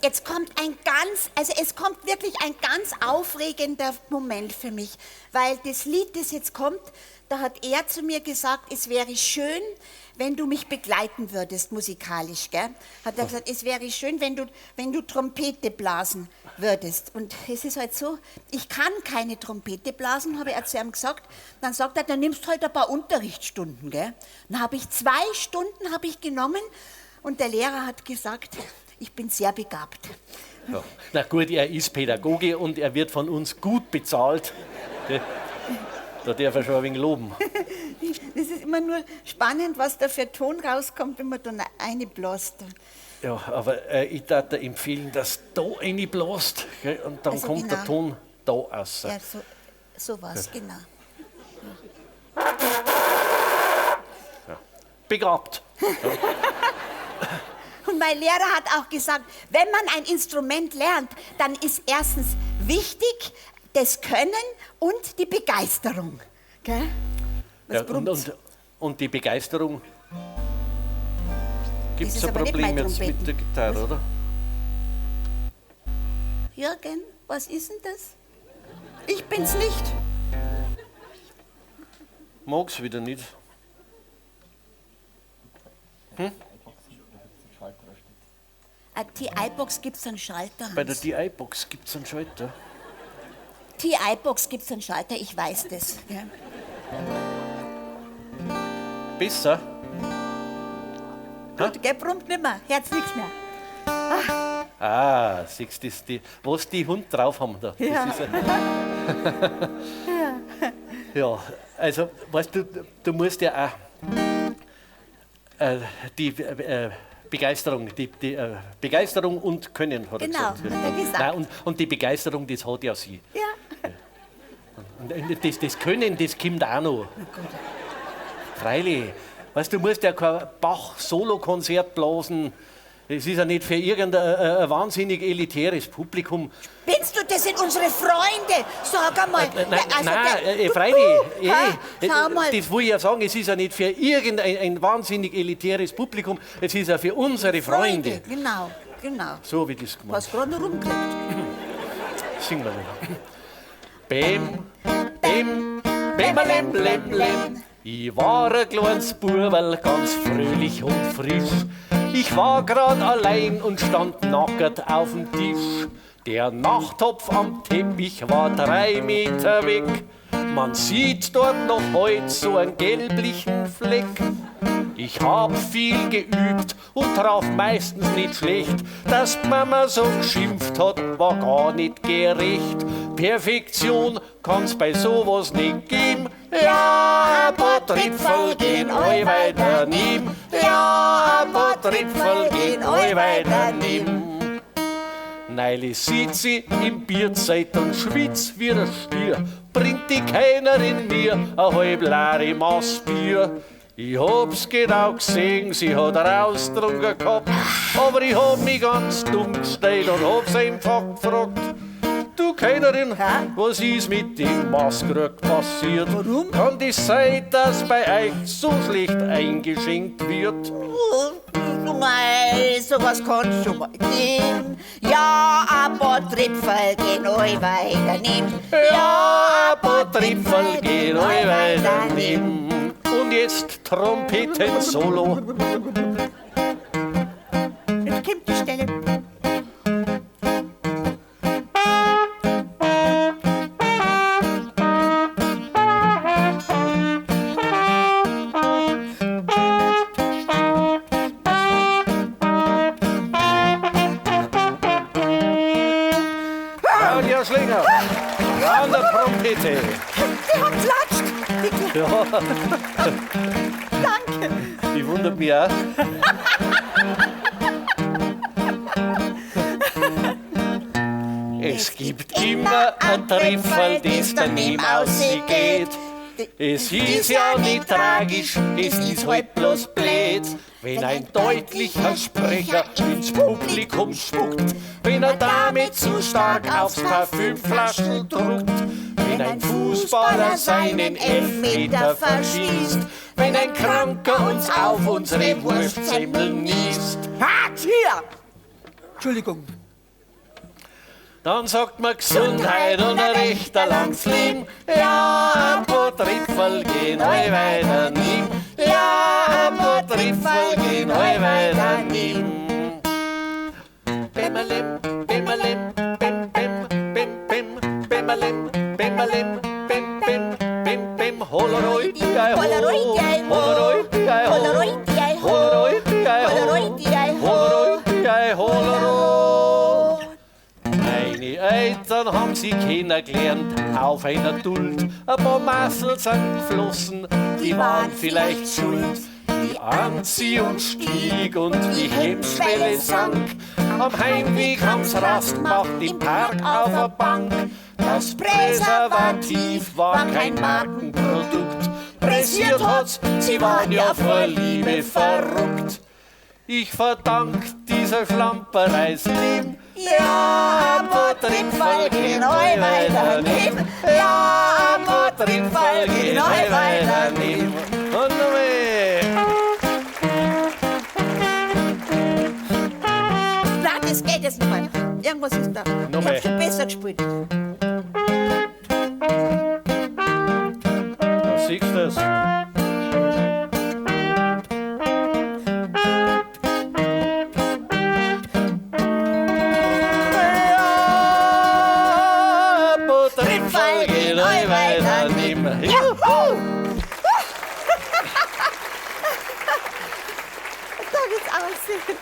jetzt kommt es kommt wirklich ein ganz aufregender Moment für mich, weil das Lied, das jetzt kommt, da hat er zu mir gesagt, es wäre schön, wenn du mich begleiten würdest musikalisch, gell? Hat er gesagt, es wäre schön, wenn du Trompete blasen würdest. Und es ist halt so, ich kann keine Trompete blasen, habe ich zu ihm gesagt. Dann sagt er, dann nimmst du halt ein paar Unterrichtsstunden, gell? Dann habe ich 2 Stunden genommen und der Lehrer hat gesagt, ich bin sehr begabt. Ja. Na gut, er ist Pädagoge und er wird von uns gut bezahlt. Da darf er schon ein wenig loben. Das ist immer nur spannend, was da für Ton rauskommt, wenn man da reinbläst. Ja, aber ich würde dir empfehlen, dass du da reinbläst und dann Also kommt genau. der Ton da raus. Ja, so was, genau. Ja. Begabt. Ja. Und mein Lehrer hat auch gesagt, wenn man ein Instrument lernt, dann ist erstens wichtig das Können und die Begeisterung. Gell? Ja, und die Begeisterung, gibt es ein Problem jetzt mit der Gitarre, oder? Jürgen, was ist denn das? Ich bin's nicht. Mag's wieder nicht. Die iBox gibt's einen Schalter, Hans. Bei der DI-Box gibt es einen Schalter. Die iBox gibt's einen Schalter, ich weiß das. Gell? Besser? Gut, gell, brummt nimmer, hört's nichts mehr. Ah, siehst du, was die Hund drauf haben da. Ja. Das ist ja, also, weißt du, du musst ja auch die Begeisterung, Begeisterung und Können, hat er Genau, gesagt. hat er gesagt. Nein, und die Begeisterung, das hat ja sie. Ja. Und das Können, das kommt auch noch. Freilich. Weißt du, musst ja kein Bach-Solo-Konzert blasen. Das ist ja nicht für irgendein wahnsinnig elitäres Publikum. Binst du, das sind unsere Freunde. Sag einmal. Nein, freilich. Schau mal. Das will ich ja sagen, es ist ja nicht für irgendein wahnsinnig elitäres Publikum, es ist ja für unsere Freunde. Genau. So wie das gemacht. Hast gerade noch rumgekriegt. Singen wir noch. Bäm, bäm, bäm, lem, lem. Ich war ein kleines Burwel, ganz fröhlich und frisch. Ich war grad allein und stand nackert auf dem Tisch. Der Nachttopf am Teppich war 3 Meter weg. Man sieht dort noch heut so einen gelblichen Fleck. Ich hab viel geübt und traf meistens nicht schlecht. Dass Mama so geschimpft hat, war gar nicht gerecht. Perfektion kann's bei sowas nicht geben. Ja, ein paar Tripfel gehen allweil daneben. Ja, ein paar Tripfel gehen allweil daneben. Neili sieht sie im Bierzeit und schwitzt wie ein Stier. Bringt die keiner in mir ein halb leere Maß Bier. Ich hab's genau gesehen, sie hat rausgetrunken gehabt. Aber ich hab mich ganz dumm gestellt und hab's einfach gefragt. Du Kellnerin, was ist mit dem Maßkrug passiert? Warum? Kann das sein, dass bei euch so schlecht eingeschenkt wird? Mei, sowas kann's schon mal geben. Ja, ein paar Tripfel gehen allweil daneben. Ja, ein paar Tripfel gehen allweil daneben. Und jetzt Trompeten-Solo. Jetzt kommt die Stelle. Claudia Schlinger an der Trompete. Die hat klatscht. Ja, Danke. die wundert mich auch. Es gibt immer ein Trifferl, das daneben ausgeht. Es ist ja nicht tragisch, es ist halt bloß blöd. Wenn ein deutlicher Sprecher ins Publikum spuckt, wenn er damit zu stark aufs Parfümflaschen druckt, wenn ein Fußballer seinen Elfmeter verschießt, wenn ein Kranker uns auf unsere Wurstsemmel niest. Halt hier! Entschuldigung, Dann sagt man Gesundheit und ein recht langes Leben. Ja, ein paar Tripfel gehen alle weiter nimm. Ja, ein paar Tripfel gehen alle weiter nimm. Bimmerlim, bimmerlim, bim, bim, bim, bim, bimmerlim, bimmerlim, bim, bim, bim, bim, Holleroi, die ho, Holleroi, die ho, Holleroi, die ho, Holleroi, die ho. Meine Eltern haben sie kennengelernt auf einer Duld. Ein paar Massel sind geflossen, die waren vielleicht schuld. Die Anziehung stieg und die Hemmschwelle sank. Am Heimweg haben's Rast gemacht im Park auf der Bank. Das Präservativ war kein Markenprodukt. Pressiert hat's, sie waren ja vor Liebe verrückt. Ich verdank dieser Schlamperei das Leben. Ja, ein paar Trittfall gehen eu weiter nehmen. Ja, ein paar Trittfall gehen eu weiter nehmen. Und noch mehr. Nein, das geht jetzt nicht mehr. Irgendwas ist da. Noch Ich mehr. hab schon besser gespielt. Da siehst du es. Trittfall gehen eu weiter nehmen. Juhu! Da geht's aussehen.